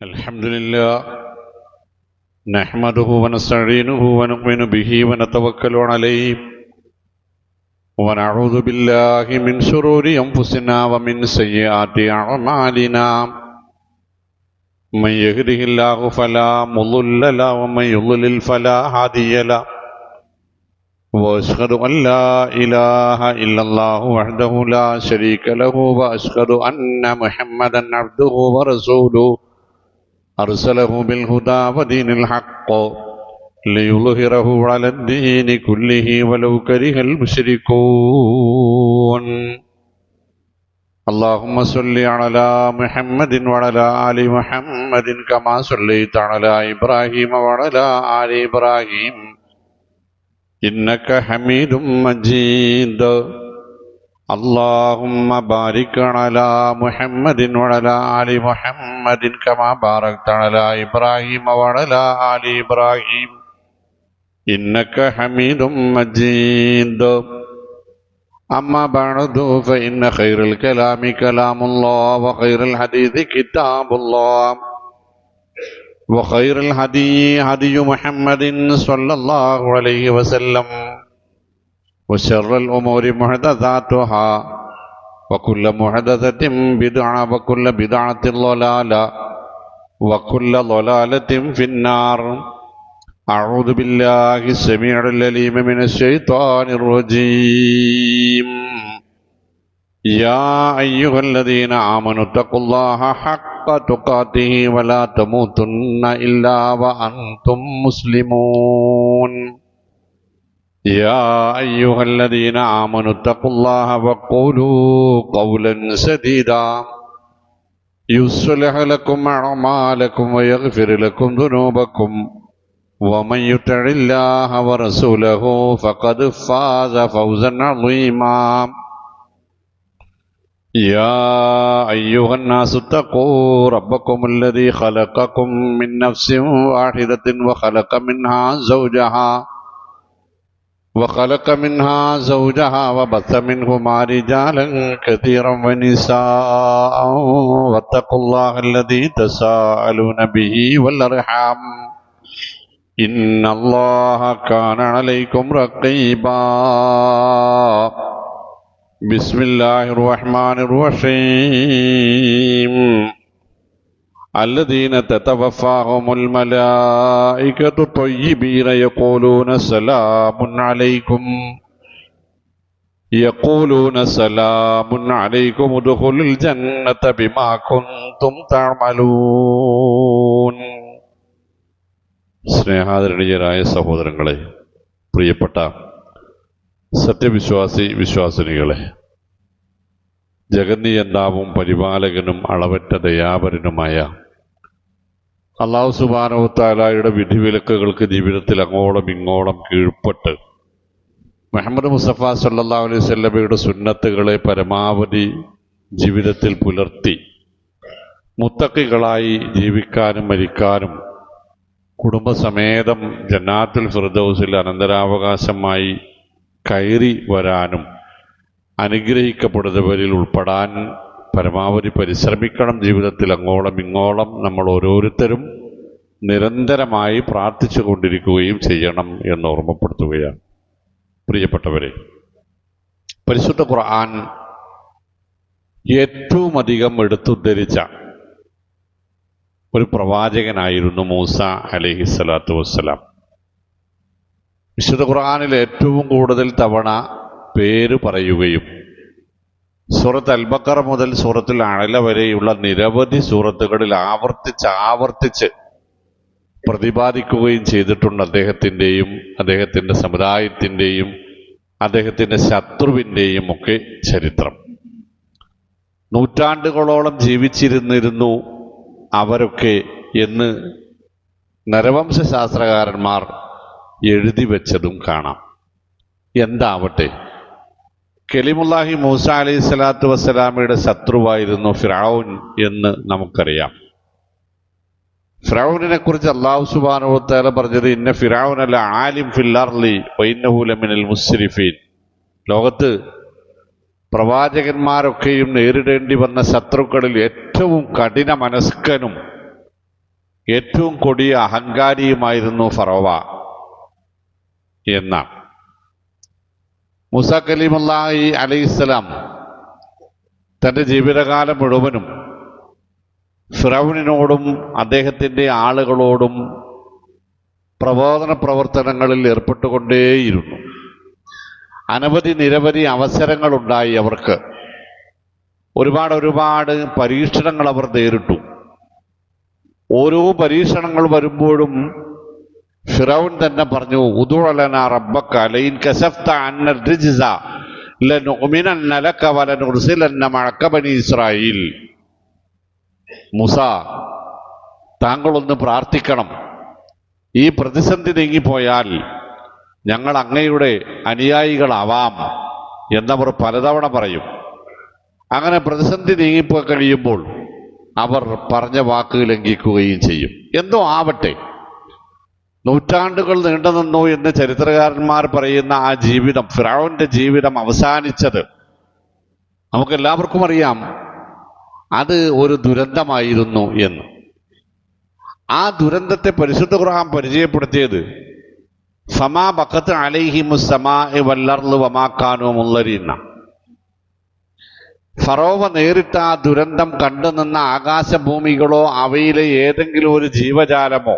الحمد لله نحمده ونستعينه ونؤمن به ونتوكل عليه ونعوذ بالله من شرور أنفسنا ومن سيئات أعمالنا من يهده الله فلا مضل له ومن يضلل فلا هادي له وأشهد أن لا إله إلا الله وحده لا شريك له وأشهد أن محمدا عبده ورسوله أرسله بالهدى ودين الحق ليظهره على الدين كله ولو كره المشركون اللهم صل على محمد وعلى آل محمد كما صليت على إبراهيم وعلى آل إبراهيم إنك حميد مجيد اللهم بارك على محمد وعلى آل محمد كما باركت على إبراهيم وعلى آل إبراهيم إنك حميد مجيد أما بعد فإن خير الكلام كلام الله وخير الحديث كتاب الله وخير الهدي هدي محمد صلى الله عليه وسلم وشر الأمور محدثاتها وكل محدثة بدعة وكل بدعة ضلالة وكل ضلالة في النار أعوذ بالله السميع العليم من الشيطان الرجيم يا أيها الذين آمنوا اتقوا الله حق تقاته ولا تموتن إلا وأنتم مسلمون يا أيها الذين آمنوا اتقوا الله وقولوا قولا سديدا يصلح لكم أعمالكم ويغفر لكم ذنوبكم ومن يطع الله ورسوله فقد فاز فوزا عظيما يا أيها الناس اتقوا ربكم الذي خلقكم من نفس واحدة وخلق منها زوجها وبث منهما رجالا كثيرا ونساء واتقوا الله الذي تساءلون به والأرحام إن الله كان عليكم رقيبا بسم الله الرحمن الرحيم الذين تتوفاهم الملائكة طيبين يقولون سلام عليكم ادخلوا الجنة بما كنتم تعملون സ്നേഹാദരണീയരായ സഹോദരങ്ങളെ, പ്രിയപ്പെട്ട സത്യവിശ്വാസി വിശ്വാസിനികളെ, ജഗന്നിയന്താവും പരിപാലകനും അളവറ്റ ദയാപരനുമായ അല്ലാഹു സുബ്ഹാനഹു വ തആലയുടെ വിധിവിലക്കുകൾക്ക് ജീവിതത്തിൽ അങ്ങോളം ഇങ്ങോളം കീഴ്പ്പെട്ട് മുഹമ്മദ് മുസ്തഫ സല്ലല്ലാഹു അലൈഹി വസല്ലമയുടെ സുന്നത്തുകളെ പരമാവധി ജീവിതത്തിൽ പുലർത്തി മുത്തഖികളായി ജീവിക്കാനും മരിക്കാനും കുടുംബസമേതം ജന്നാത്തുൽ ഫിർദൗസിൽ അനന്തരാവകാശമായി കയറി വരാനും അനുഗ്രഹിക്കപ്പെടുന്നവരിൽ ഉൾപ്പെടാൻ പരമാവധി പരിശ്രമിക്കണം. ജീവിതത്തിൽ അങ്ങോളം ഇങ്ങോളം നമ്മൾ ഓരോരുത്തരും നിരന്തരമായി പ്രാർത്ഥിച്ചു കൊണ്ടിരിക്കുകയും ചെയ്യണം എന്ന് ഓർമ്മപ്പെടുത്തുകയാണ്. പ്രിയപ്പെട്ടവരെ, പരിശുദ്ധ ഖുർആൻ ഏറ്റവും അധികം എടുത്തുദ്ധരിച്ച ഒരു പ്രവാചകനായിരുന്നു മൂസ അലൈഹിസ്സലാത്തു വസ്സലാം. വിശുദ്ധ ഖുർആനിൽ ഏറ്റവും കൂടുതൽ തവണ പേര് പറയുകയും സൂറത്ത് അൽ-ബഖറ മുതൽ സൂറത്തുൽ അഅല വരെയുള്ള നിരവധി സൂറത്തുകളിൽ ആവർത്തിച്ച് പ്രതിപാദിക്കുകയും ചെയ്തിട്ടുണ്ട് അദ്ദേഹത്തിൻ്റെയും അദ്ദേഹത്തിൻ്റെ സമുദായത്തിൻ്റെയും അദ്ദേഹത്തിൻ്റെ ശത്രുവിൻ്റെയും ഒക്കെ ചരിത്രം. നൂറ്റാണ്ടുകളോളം ജീവിച്ചിരുന്നിരുന്നു അവരൊക്കെ എന്ന് നരവംശാസ്ത്രകാരന്മാർ എഴുതി വെച്ചതും കാണാം. എന്താവട്ടെ, കലിമുല്ലാഹി മൂസ അലൈഹി സ്വലാത്തു വസ്സലാമയുടെ ശത്രുവായിരുന്നു ഫിർഔൻ എന്ന് നമുക്കറിയാം. ഫിർഔനിനെ കുറിച്ച് അല്ലാഹു സുബ്ഹാനഹു വ തആല പറഞ്ഞത് ഇന്ന ഫിർഔന ലആലിം ഫിൽ അർളി വഇന്നഹു ലമിനൽ മുസ്രിഫീൻ. ലോകത്ത് പ്രവാചകന്മാരൊക്കെയും നേരിടേണ്ടി വന്ന ശത്രുക്കളിൽ ഏറ്റവും കഠിന മനസ്കനും ഏറ്റവും കൊടിയ അഹങ്കാരിയുമായിരുന്നു ഫറോവ എന്നാണ്. മൂസാ കലീമുല്ലാഹി അലൈഹിസ്സലാം തൻ്റെ ജീവിതകാലം മുഴുവനും ഫിറൗനിനോടും അദ്ദേഹത്തിൻ്റെ ആളുകളോടും പ്രബോധന പ്രവർത്തനങ്ങളിൽ ഏർപ്പെട്ടുകൊണ്ടേയിരുന്നു. നിരവധി അവസരങ്ങളുണ്ടായി അവർക്ക്. ഒരുപാട് പരീക്ഷണങ്ങൾ അവർ നേരിട്ടു. ഓരോ പരീക്ഷണങ്ങൾ വരുമ്പോഴും ഫിറൗൻ തന്നെ പറഞ്ഞു, ഉദു ലനാ റബ്ബക ലഇൻ കശഫ്ത അന്ന الرجز ലനുഅ്മിനന്ന ലക വലനുർസിലന്ന മഅക ബനി ഇസ്രായീൽ. മൂസ, താങ്കളൊന്ന് പ്രാർത്ഥിക്കണം, ഈ പ്രതിസന്ധി നീങ്ങിപ്പോയാൽ ഞങ്ങൾ അങ്ങയുടെ അനുയായികളാവാം എന്നവർ പലതവണ പറയും. അങ്ങനെ പ്രതിസന്ധി നീങ്ങിപ്പോയി കഴിയുമ്പോൾ അവർ പറഞ്ഞ വാക്ക് ലംഘിക്കുകയും ചെയ്യും. എന്തോ ആവട്ടെ, നൂറ്റാണ്ടുകൾ നീണ്ടുനിന്നു എന്ന് ചരിത്രകാരന്മാർ പറയുന്ന ആ ജീവിതം, ഫിറഔന്റെ ജീവിതം അവസാനിച്ചത് നമുക്കെല്ലാവർക്കും അറിയാം. അത് ഒരു ദുരന്തമായിരുന്നു എന്ന്. ആ ദുരന്തത്തെ പരിശുദ്ധ ഖുർആൻ പരിചയപ്പെടുത്തിയത് ഫമാ ബഖത്ത് അലൈഹിമുസ് സമാഇ വൽ അർളു വമാ കാനൂ മുൻളരീന. ഫറോവ നേരിട്ട ആ ദുരന്തം കണ്ടുനിന്ന ആകാശഭൂമികളോ അവയിലെ ഏതെങ്കിലും ഒരു ജീവജാലമോ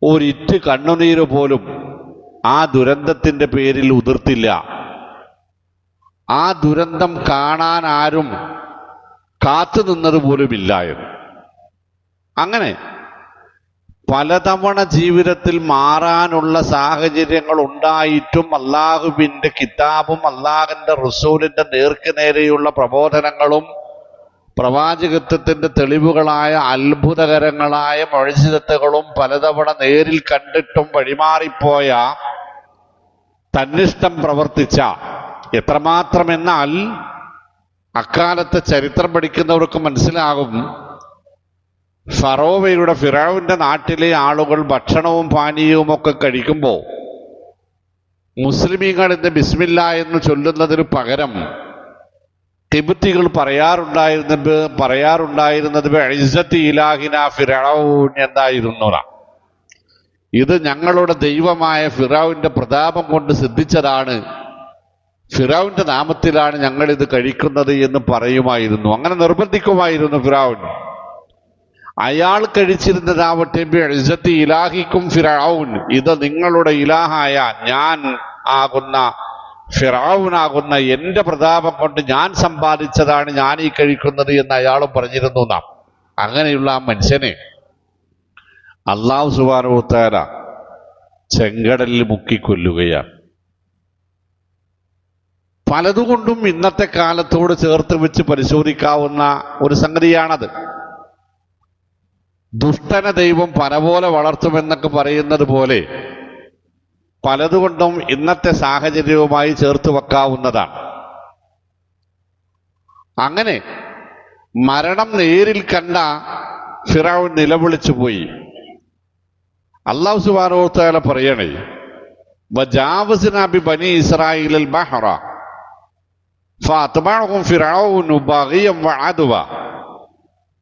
ഒരിറ്റ് കണ്ണുനീര് പോലും ആ ദുരന്തത്തിൻ്റെ പേരിൽ ഉതിർത്തില്ല. ആ ദുരന്തം കാണാൻ ആരും കാത്തു നിന്നത് പോലുമില്ല എന്ന്. അങ്ങനെ പലതവണ ജീവിതത്തിൽ മാറാനുള്ള സാഹചര്യങ്ങൾ ഉണ്ടായിട്ടും അള്ളാഹുവിൻ്റെ കിതാബും അള്ളാഹുവിൻ്റെ റസൂലിൻ്റെ നേർക്കുനേരെയുള്ള പ്രബോധനങ്ങളും പ്രവാചകത്വത്തിൻ്റെ തെളിവുകളായ അത്ഭുതകരങ്ങളായ മുഅ്ജിസത്തുകളും പലതവണ നേരിൽ കണ്ടിട്ടും വഴിമാറിപ്പോയ, തന്നിഷ്ടം പ്രവർത്തിച്ച, എത്രമാത്രമെന്നാൽ അക്കാലത്തെ ചരിത്രം പഠിക്കുന്നവർക്ക് മനസ്സിലാകും, ഫിറൗന്റെ നാട്ടിലെ ആളുകൾ ഭക്ഷണവും പാനീയവും ഒക്കെ കഴിക്കുമ്പോൾ മുസ്ലിമീങ്ങൾ ഇന്ന് ബിസ്മില്ല എന്ന് ചൊല്ലുന്നതിന് പകരം തിബത്തികൾ പറയാറുണ്ടായിരുന്നത് ഇസ്സത്തി ഇലാഹിന ഫിറൗൻ എന്നായിരുന്നു. ഇത് ഞങ്ങളുടെ ദൈവമായ ഫിറൗന്റെ പ്രതാപം കൊണ്ട് സിദ്ധിച്ചതാണ്, ഫിറൗന്റെ നാമത്തിലാണ് ഞങ്ങൾ ഇത് കഴിക്കുന്നത് എന്ന് പറയുമായിരുന്നു. അങ്ങനെ നിർബന്ധിക്കുമായിരുന്നു ഫിറൗൻ. അയാൾ കഴിച്ചിരുന്നതാവട്ടെ ഇസ്സത്തി ഇലാഹിക്കും ഫിറഔൻ, ഇത് നിങ്ങളുടെ ഇലാഹായ ഞാൻ ആകുന്ന ഫിറഔനാകുന്ന എൻ്റെ പ്രതാപം കൊണ്ട് ഞാൻ സമ്പാദിച്ചതാണ് ഞാൻ ഈ കഴിക്കുന്നത് എന്ന് അയാളും പറഞ്ഞിരുന്നു. നാം അങ്ങനെയുള്ള ആ മനുഷ്യനെ അല്ലാഹു സുബ്ഹാനഹു വ തആല ചെങ്കടലിൽ മുക്കിക്കൊല്ലുകയാണ്. പലതുകൊണ്ടും ഇന്നത്തെ കാലത്തോട് ചേർത്ത് വെച്ച് പരിശോധിക്കാവുന്ന ഒരു സംഗതിയാണത്. ദുഷ്ടന ദൈവം പന പോലെ വളർത്തുമെന്നൊക്കെ പറയുന്നത് പോലെ പലതുകൊണ്ടും ഇന്നത്തെ സാഹചര്യവുമായി ചേർത്ത് വെക്കാവുന്നതാണ്. അങ്ങനെ മരണം നേരിൽ കണ്ട ഫിറഔൻ നിലവിളിച്ചു പോയി. അല്ലാഹു സുബ്ഹാനഹു വ തആല പറയണേ, വജാവസ്നാ ബിബനി ഇസ്രായീലൽ ബഹറ ഫഅത്ബഅഹും ഫിറഔനു ബഗിയൻ വഅദ്വ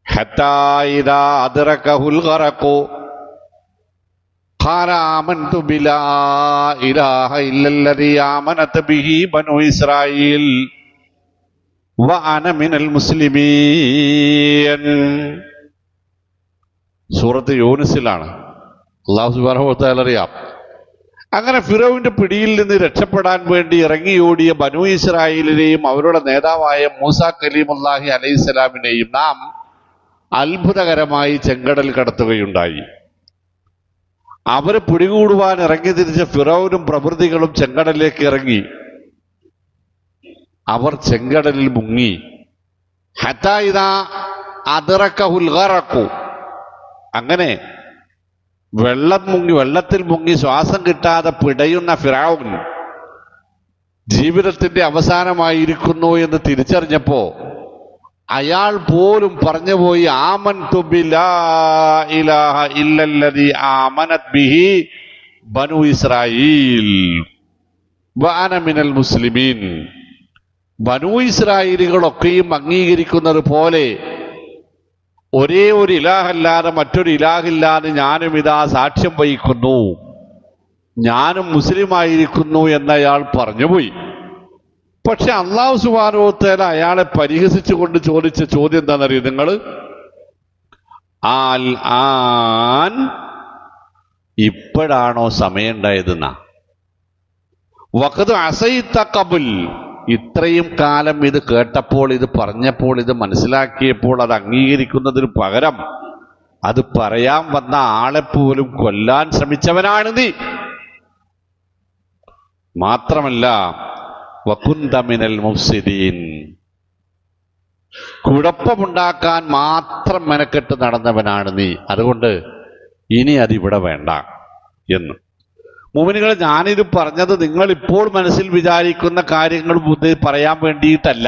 ഹത്താ ഇദാ അദ്റകഹുൽ ഗറഖു ഖാല ആമൻതു ബിലാ ഇലാഹ ഇല്ലല്ലദീ ആമനത് ബിഹി ബനു ഇസ്രായീൽ വഅന മിനൽ മുസ്ലിമീൻ. സൂറത്ത് യൂനുസിലാണ്. അല്ലാഹു സുബ്ഹാനഹു വ തആല അറിയാം. അങ്ങനെ ഫിറൗന്റെ പിടിയിൽ നിന്ന് രക്ഷപ്പെടാൻ വേണ്ടി ഇറങ്ങിയോടിയ ബനു ഇസ്രായേലിനെയും അവരുടെ നേതാവായ മൂസാ കലീമുല്ലാഹി അലൈഹിസ്സലാമിനെയും നാം അത്ഭുതകരമായി ചെങ്കടൽ കടത്തുകയുണ്ടായി. അവരെ പിടികൂടുവാൻ ഇറങ്ങി തിരിച്ച ഫിറൗനും പ്രവൃത്തികളും ചെങ്കടലിലേക്ക് ഇറങ്ങി. അവർ ചെങ്കടലിൽ മുങ്ങി. ഹത്താ ഇദാ അദ്റകഹുൽ ഗറഖു, അങ്ങനെ വെള്ളത്തിൽ മുങ്ങി ശ്വാസം കിട്ടാതെ പിടയുന്ന ഫിറഔൻ ജീവിതത്തിന്റെ അവസാനമായിരിക്കുന്നു എന്ന് തിരിച്ചറിഞ്ഞപ്പോ അയാൾ പോലും പറഞ്ഞുപോയി, ആമൻതു ബിലാ ഇലാഹ ഇല്ലല്ലദീ ആമനത് ബിഹി ബനു ഇസ്രായീൽ വഅന മിനൽ മുസ്ലിമീൻ. ബനു ഇസ്രായേലുകളൊക്കെയും അംഗീകരിക്കുന്നത് പോലെ ഒരേ ഒരു ഇലാഹല്ലാതെ മറ്റൊരു ഇലാഹില്ലാതെ ഞാനും ഇതാ സാക്ഷ്യം വഹിക്കുന്നു, ഞാനും മുസ്ലിമായിരിക്കുന്നു എന്നയാൾ പറഞ്ഞുപോയി. പക്ഷെ അല്ലാഹു സുബ്ഹാനഹു വ തആല അയാളെ പരിഹസിച്ചുകൊണ്ട് ചോദിച്ച ചോദ്യം എന്താണെന്നറിയോ നിങ്ങൾ? ആൽ ആൻ, ഇപ്പോഴാണോ സമയം ഉണ്ടായതെന്നാ? വഖദ് അസൈത ഖബൽ, ഇത്രയും കാലം ഇത് കേട്ടപ്പോൾ, ഇത് പറഞ്ഞപ്പോൾ, ഇത് മനസ്സിലാക്കിയപ്പോൾ അത് അംഗീകരിക്കുന്നതിന് പകരം അത് പറയാൻ വന്ന ആളെപ്പോലും കൊല്ലാൻ ശ്രമിച്ചവനാണ് നീ. മാത്രമല്ല വകുന്ത മിനൽ മുഫ്സിദീൻ, കുഴപ്പമുണ്ടാക്കാൻ മാത്രം മെനക്കെട്ട് നടന്നവനാണ് നീ. അതുകൊണ്ട് ഇനി അതിവിടെ വേണ്ട എന്ന്. മുഅ്മിനീങ്ങളെ, ഞാനിത് പറഞ്ഞത് നിങ്ങൾ ഇപ്പോൾ മനസ്സിൽ വിചാരിക്കുന്ന കാര്യങ്ങൾ പറയാൻ വേണ്ടിയിട്ടല്ല.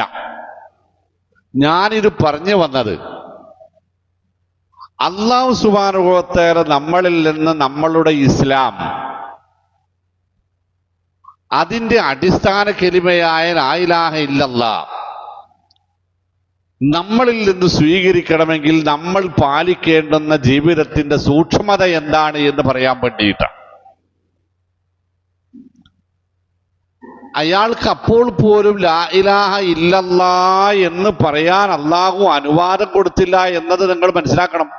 ഞാനിത് പറഞ്ഞു വന്നത് അല്ലാഹു സുബ്ഹാനഹു വ തആല നമ്മളിൽ നിന്ന് നമ്മളുടെ ഇസ്ലാം, അതിന്റെ അടിസ്ഥാന കലിമയായ ലാ ഇലാഹ ഇല്ലല്ലാഹ് നമ്മളിൽ നിന്ന് സ്വീകരിക്കണമെങ്കിൽ നമ്മൾ പാലിക്കേണ്ടുന്ന ജീവിതത്തിന്റെ സൂക്ഷ്മത എന്താണ് എന്ന് പറയാൻ വേണ്ടിയിട്ടാണ്. അയാൾക്ക് അപ്പോൾ പോലും ലാ ഇലാഹ ഇല്ലല്ലാഹ് എന്ന് പറയാൻ അള്ളാഹു അനുവാദം കൊടുത്തില്ല എന്നത് നിങ്ങൾ മനസ്സിലാക്കണം.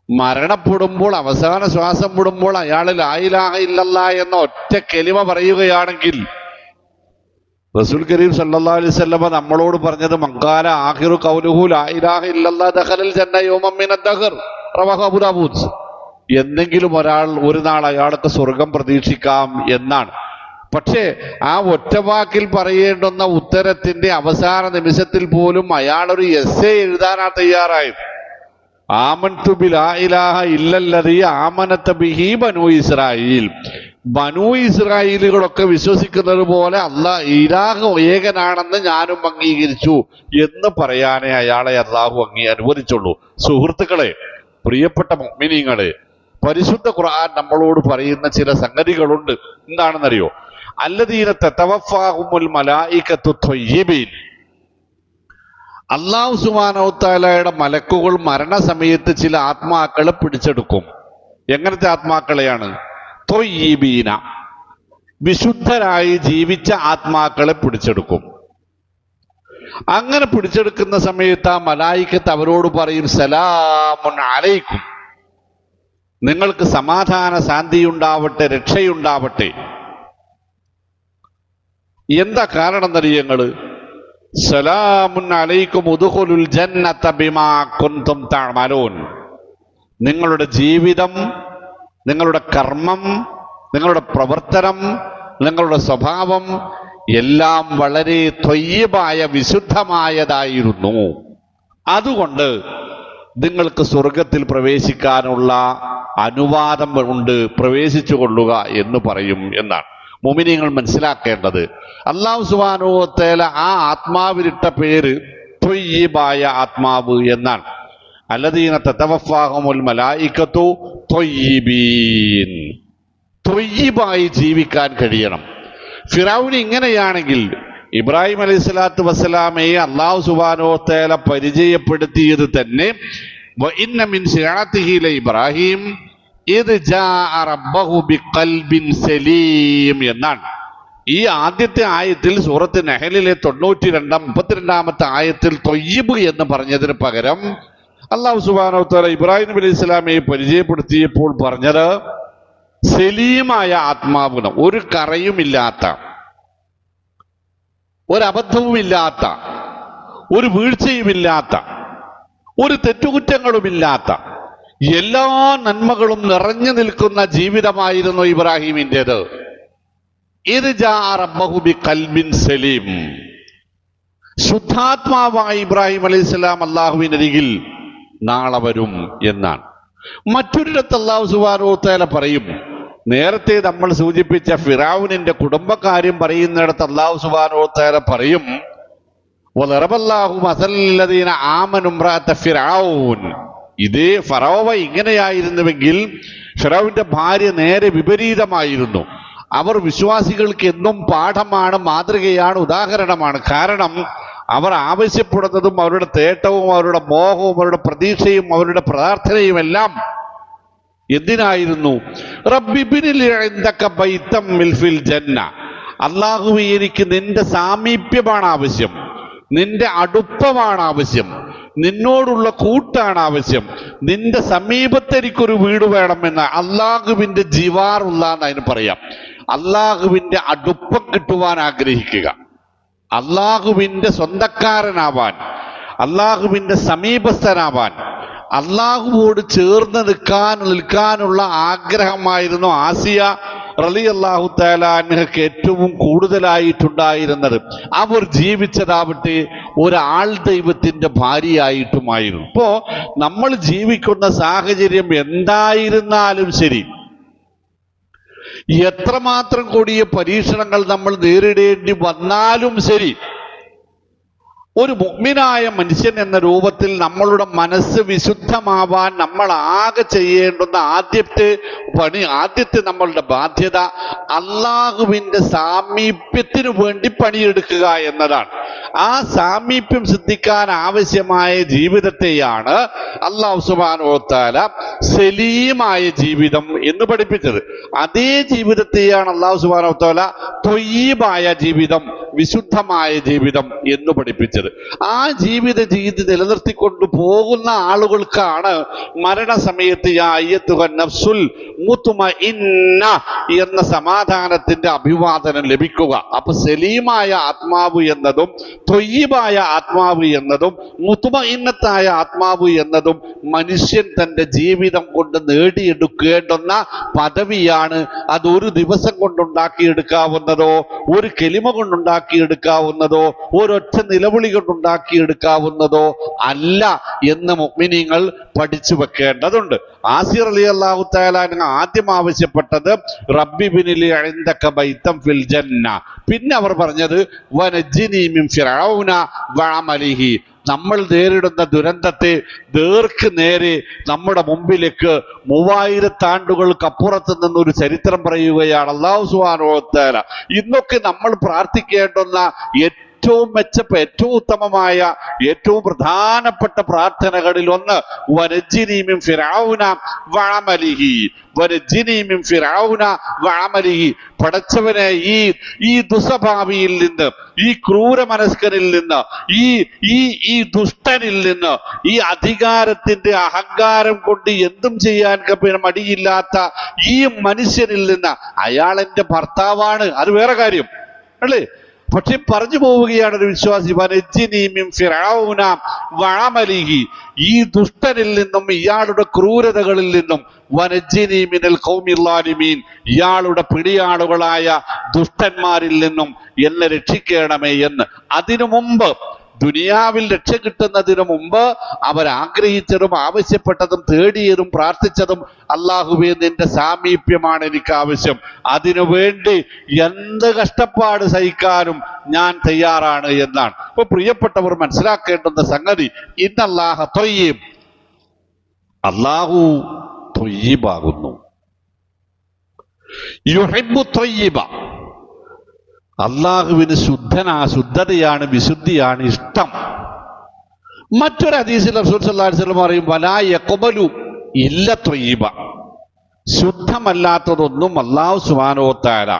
മരണപ്പെടുമ്പോൾ, അവസാന ശ്വാസം വിടുമ്പോൾ അയാൾ ലാ ഇലാഹ ഇല്ലല്ലാഹ് എന്ന ഒറ്റ കലിമ പറയുകയാണെങ്കിൽ റസൂൽ കരീം സല്ലല്ലാഹു അലൈഹി വസല്ലമ നമ്മളോട് പറഞ്ഞത് മങ്കാല ആഖിറു ഖൗലുഹു ലാ ഇലാഹ ഇല്ലല്ലാഹ് ദഖലൽ ജന്ന യൗമൻ മിനദ് ദഹർ, റവാഹു അബൂ ദാവൂദ്. എന്തെങ്കിലും ഒരാൾ ഒരു നാൾ അയാൾക്ക് സ്വർഗം പ്രതീക്ഷിക്കാം എന്നാണ്. പക്ഷേ ആ ഒറ്റവാക്കിൽ പറയേണ്ടുന്ന ഉത്തരത്തിന്റെ അവസാന നിമിഷത്തിൽ പോലും അയാൾ ഒരു എസ്സേ എഴുതാനാണ് തയ്യാറായത്. ആമൻതു ബിലാ ഇലാഹ ഇല്ലല്ലദീ ആമനത ബിഹി ബനൂ ഇസ്രായീൽ, ബനൂ ഇസ്രായേലുകളൊക്കെ വിശ്വസിക്കുന്നത് പോലെ അല്ലാഹ് ഇലാഹ് ഏകനാണെന്ന് ഞാനും അംഗീകരിച്ചു എന്ന് പറയാനേ അയാളെ അല്ലാഹു അനുവദിച്ചുള്ളൂ. സുഹൃത്തുക്കളെ, പ്രിയപ്പെട്ട മുഅ്മിനീങ്ങളെ, പരിശുദ്ധ ഖുർആൻ നമ്മളോട് പറയുന്ന ചില സംഗതികളുണ്ട്. എന്താണെന്നറിയോ? അല്ലദീന തതവഫാഹുമുൽ മലായികത്തു ത്വയ്യിബീൻ, അല്ലാഹു സുബ്ഹാനഹു വ തആലയുടെ മലക്കുകൾ മരണസമയത്ത് ചില ആത്മാക്കളെ പിടിച്ചെടുക്കും. എങ്ങനത്തെ ആത്മാക്കളെയാണ്? ത്വയ്യിബീന, വിശുദ്ധരായി ജീവിച്ച ആത്മാക്കളെ പിടിച്ചെടുക്കും. അങ്ങനെ പിടിച്ചെടുക്കുന്ന സമയത്ത് ആ മലായികത്ത് അവരോട് പറയും, സലാമുൻ അലൈക്കും, നിങ്ങൾക്ക് സമാധാന ശാന്തിയുണ്ടാവട്ടെ, രക്ഷയുണ്ടാവട്ടെ. എന്താ കാരണം എന്നറിയങ്ങള്? സലാമുൻ അലൈക്കും ഉദ്ഖുലുൽ ജന്നത ബിമാ കുൻതും തഅമലൂൻ, നിങ്ങളുടെ ജീവിതം, നിങ്ങളുടെ കർമ്മം, നിങ്ങളുടെ പ്രവർത്തനം, നിങ്ങളുടെ സ്വഭാവം എല്ലാം വളരെ ത്വയ്യിബായ വിശുദ്ധമായതായിരുന്നു. അതുകൊണ്ട് നിങ്ങൾക്ക് സ്വർഗത്തിൽ പ്രവേശിക്കാനുള്ള അനുവാദം ഉണ്ട്, പ്രവേശിച്ചു കൊള്ളുക എന്ന് പറയും എന്നാണ്. മുഅ്മിനീങ്ങൾ മനസ്സിലാക്കേണ്ടത്, അല്ലാഹു സുബ്ഹാനഹു വ തആല ആ ആത്മാവിലിട്ട പേര് ത്വയ്യിബായ ആത്മാവ് എന്നാണ്. അല്ലദീന തതവഫാഹുമുൽ മലായികത്തു ത്വയ്യിബീൻ, ത്വയ്യിബായി ജീവിക്കാൻ കഴിയണം. ഫിറഔൻ ഇങ്ങനെയാണെങ്കിൽ ഇബ്രാഹിം അലൈഹി സ്വലാത്തു വസ്സലാമയെ അല്ലാഹു സുബ്ഹാനഹു വ തആല പരിചയപ്പെടുത്തിയത് തന്നെ വഇന്ന മിൻ ശിഅതിഹി ലഇബ്രാഹിം ഇദ് ജാഅ റബ്ബഹു ബിഖൽബിൻ സലീം എന്നാണ്. ഈ ആദ്യത്തെ ആയത്തിൽ സൂറത്ത് നഹലിലെ 32-32 ആയത്തിൽ ത്വയ്യിബ് എന്ന് പറഞ്ഞതിന് പകരം അല്ലാഹു സുബ്ഹാനഹു വ തആല ഇബ്രാഹിം നബി അലൈഹി സ്വലാമയെ പരിചയപ്പെടുത്തിയപ്പോൾ പറഞ്ഞത് സലീമായ ആത്മാവിന്, ഒരു കറയുമില്ലാത്ത, ഒരബദ്ധവുമില്ലാത്ത, ഒരു വീഴ്ചയുമില്ലാത്ത, ഒരു തെറ്റുകുറ്റങ്ങളുമില്ലാത്ത, എല്ലാ നന്മകളും നിറഞ്ഞു നിൽക്കുന്ന ജീവിതമായിരുന്നു ഇബ്രാഹിമിൻ്റെത്. ഇദ് ജാഅ റബ്ബഹു ബിഖൽബിൻ സലീം, ശുദ്ധാത്മാവായ ഇബ്രാഹിം അലൈഹിസ്സലാം അല്ലാഹുവിനരികിൽ നാളെ വരും എന്നാണ്. മറ്റൊരിടത്ത് അല്ലാഹു സുബ്ഹാനഹു വ തആല പറയും, നേരത്തെ നമ്മൾ സൂചിപ്പിച്ച ഫിറഔനിന്റെ കുടുംബക്കാര്യം പറയുന്നിടത്ത് അല്ലാഹു സുബ്ഹാനഹു വ തആല പറയും, വദറബല്ലാഹു മസലല്ലദീന ആമനു ഇംറഅത ഫിറഔൻ, ഇതേ ഫറോവ ഇങ്ങനെയായിരുന്നുവെങ്കിൽ ഫിറഔന്റെ ഭാര്യ നേരെ വിപരീതമായിരുന്നു. അവർ വിശ്വാസികൾക്ക് എന്നും പാഠമാണ്, മാതൃകയാണ്, ഉദാഹരണമാണ്. കാരണം അവർ ആവശ്യപ്പെടുന്നതും അവരുടെ തേട്ടവും അവരുടെ മോഹവും അവരുടെ പ്രതീക്ഷയും അവരുടെ പ്രാർത്ഥനയും എല്ലാം എന്തിനായിരുന്നു? റബ്ബിബ്നിൽ ഇൻദക ബൈതം ഫിൽ ജന്ന, അല്ലാഹുവേ എനിക്ക് നിന്റെ സാമീപ്യമാണ് ആവശ്യം, നിന്റെ അടുപ്പമാണ് ആവശ്യം, നിന്നോടുള്ള കൂട്ടാണ് ആവശ്യം, നിന്റെ സമീപത്ത് എനിക്കൊരു വീട് വേണമെന്ന്. അള്ളാഹുവിന്റെ ജിവാറുള്ള എന്ന് അതിന് പറയാം. അള്ളാഹുവിന്റെ അടുപ്പം കിട്ടുവാൻ ആഗ്രഹിക്കുക, അള്ളാഹുവിന്റെ സ്വന്തക്കാരനാവാൻ, അള്ളാഹുവിന്റെ സമീപസ്ഥനാവാൻ, അള്ളാഹുവോട് ചേർന്ന് നിൽക്കാനുള്ള ആഗ്രഹമായിരുന്നു ആസിയ റളിയല്ലാഹു തആല അൻഹയ്ക്ക് ഏറ്റവും കൂടുതലായിട്ടുണ്ടായിരുന്നത്. അവർ ജീവിച്ചതാവട്ടെ ഒരാൾ ദൈവത്തിന്റെ ഭാര്യയായിട്ടുമായിരുന്നു. ഇപ്പോ നമ്മൾ ജീവിക്കുന്ന സാഹചര്യം എന്തായിരുന്നാലും ശരി, എത്രമാത്രം കൊടിയ പരീക്ഷണങ്ങൾ നമ്മൾ നേരിടേണ്ടി വന്നാലും ശരി, ഒരു മുഅ്മിനായ മനുഷ്യൻ എന്ന രൂപത്തിൽ നമ്മളുടെ മനസ്സ് വിശുദ്ധമാവാൻ നമ്മൾ ആകെ ചെയ്യേണ്ടുന്ന ആദ്യത്തെ നമ്മളുടെ ബാധ്യത അള്ളാഹുവിന്റെ സാമീപ്യത്തിനു വേണ്ടി പണിയെടുക്കുക എന്നതാണ്. ആ സാമീപ്യം സിദ്ധിക്കാൻ ആവശ്യമായ ജീവിതത്തെയാണ് അല്ലാഹു സുബ്ഹാനഹു വ തആല സലീമായ ജീവിതം എന്ന് പഠിപ്പിച്ചത്. അതേ ജീവിതത്തെയാണ് അല്ലാഹു സുബ്ഹാനഹു വ തആല ത്വയ്യിബായ ജീവിതം, വിശുദ്ധമായ ജീവിതം എന്ന് പഠിപ്പിച്ചത്. ആ ജീവിത രീതി നിലനിർത്തിക്കൊണ്ടു പോകുന്ന ആളുകൾക്കാണ് മരണസമയത്ത് യാ അയ്യത്തുഹൻ നഫ്സുൽ മുത്മഇന്ന എന്ന സമാധാനത്തിന്റെ അഭിവാദനം ലഭിക്കുക. അപ്പൊ സലീമായ ആത്മാവ് എന്നതും ത്വയ്യിബായ ആത്മാവ് എന്നതും മുത്മഇന്നത്തായ ആത്മാവ് എന്നതും മനുഷ്യൻ തന്റെ ജീവിതം കൊണ്ട് നേടിയെടുക്കേണ്ടുന്ന പദവിയാണ്. അത് ഒരു ദിവസം കൊണ്ടുണ്ടാക്കിയെടുക്കാവുന്നതോ ഒരു കെലിമ കൊണ്ടുണ്ടാക്കിയെടുക്കാവുന്നതോ ഒരൊറ്റ നിലവിളി കൊണ്ടുണ്ടാക്കിയെടുക്കാവുന്നതോ അല്ല എന്ന് മുഅ്മിനീങ്ങൾ പഠിച്ചു വെക്കേണ്ടതുണ്ട്. ആസിർ റളിയല്ലാഹു തആല അൻഹു ആദ്യം ആവശ്യപ്പെട്ടത് റബ്ബിബ്നിൽ ഇൻദക ബൈതം ഫിൽ ജന്ന. പിന്നെ അവർ പറഞ്ഞത് വനജ്ജിനി മിൻ ഫിർഔന വഅമലിഹി. നമ്മൾ നേരിടുന്ന ദുരന്തത്തെ നേരെ നമ്മുടെ മുമ്പിലേക്ക് 3000 ആണ്ടുകൾക്ക് അപ്പുറത്ത് നിന്നൊരു ചരിത്രം പറയുകയാണ് അല്ലാഹു സുബ്ഹാനഹു വ തആല. ഇന്നൊക്കെ നമ്മൾ പ്രാർത്ഥിക്കേണ്ടുന്ന ഏറ്റവും ഏറ്റവും ഉത്തമമായ ഏറ്റവും പ്രധാനപ്പെട്ട പ്രാർത്ഥനകളിൽ ഒന്ന് വനജ്ജിനി മിൻ ഫിർഔന വഅമലിഹി, വനജ്ജിനി മിൻ ഫിർഔന വഅമലിഹി. പടച്ചവനെ ഈ ദുസ്വഭാവിയിൽ നിന്ന്, ഈ ക്രൂരമനസ്കനിൽ നിന്ന്, ഈ ദുഷ്ടനിൽ നിന്ന്, ഈ അധികാരത്തിന്റെ അഹങ്കാരം കൊണ്ട് എന്തും ചെയ്യാൻ മടിയില്ലാത്ത ഈ മനുഷ്യനിൽ നിന്ന്. അയാൾ എന്റെ ഭർത്താവാണ്, അത് വേറെ കാര്യം അല്ലേ? പക്ഷെ പറഞ്ഞു പോവുകയാണ് ഒരു വിശ്വാസി, വനജ്ജിനി മിൻ ഫിർഔന വഅമലിഹി, ഈ ദുഷ്ടനിൽ നിന്നും ഇയാളുടെ ക്രൂരതകളിൽ നിന്നും, വനജ്ജിനി മിനൽ ഖൗമിൽ ളാലിമീൻ, ഇയാളുടെ പിടിയാളുകളായ ദുഷ്ടന്മാരിൽ നിന്നും എന്നെ രക്ഷിക്കണമേ എന്ന്. അതിനു മുമ്പ് ദുനിയാവിൽ രക്ഷ കിട്ടുന്നതിനു മുമ്പ് അവരാഗ്രഹിച്ചതും ആവശ്യപ്പെട്ടതും തേടിയതും പ്രാർത്ഥിച്ചതും അല്ലാഹുവേ നിന്റെ സാമീപ്യമാണ് എനിക്ക് ആവശ്യം, അതിനുവേണ്ടി എന്ത് കഷ്ടപ്പാട് സഹിക്കാനും ഞാൻ തയ്യാറാണ് എന്നാണ്. ഇപ്പൊ പ്രിയപ്പെട്ടവർ മനസ്സിലാക്കേണ്ടുന്ന സംഗതി, ഇന്നല്ലാഹ ത്വയ്യിബ്, അല്ലാഹു ത്വയ്യിബാകുന്നു. യുഹിബ്ബു ത്വയ്യിബ, അള്ളാഹുവിന് ശുദ്ധതയാണ്, വിശുദ്ധിയാണ് ഇഷ്ടം. മറ്റൊരു ഹദീസിൽ റസൂൽ സല്ലല്ലാഹു അലൈഹി വസല്ലം പറയും വലാ യഖ്ബലു ഇല്ല ത്വയ്യിബ, ശുദ്ധമല്ലാത്തതൊന്നും അല്ലാഹു സുബ്ഹാനഹു വ തആല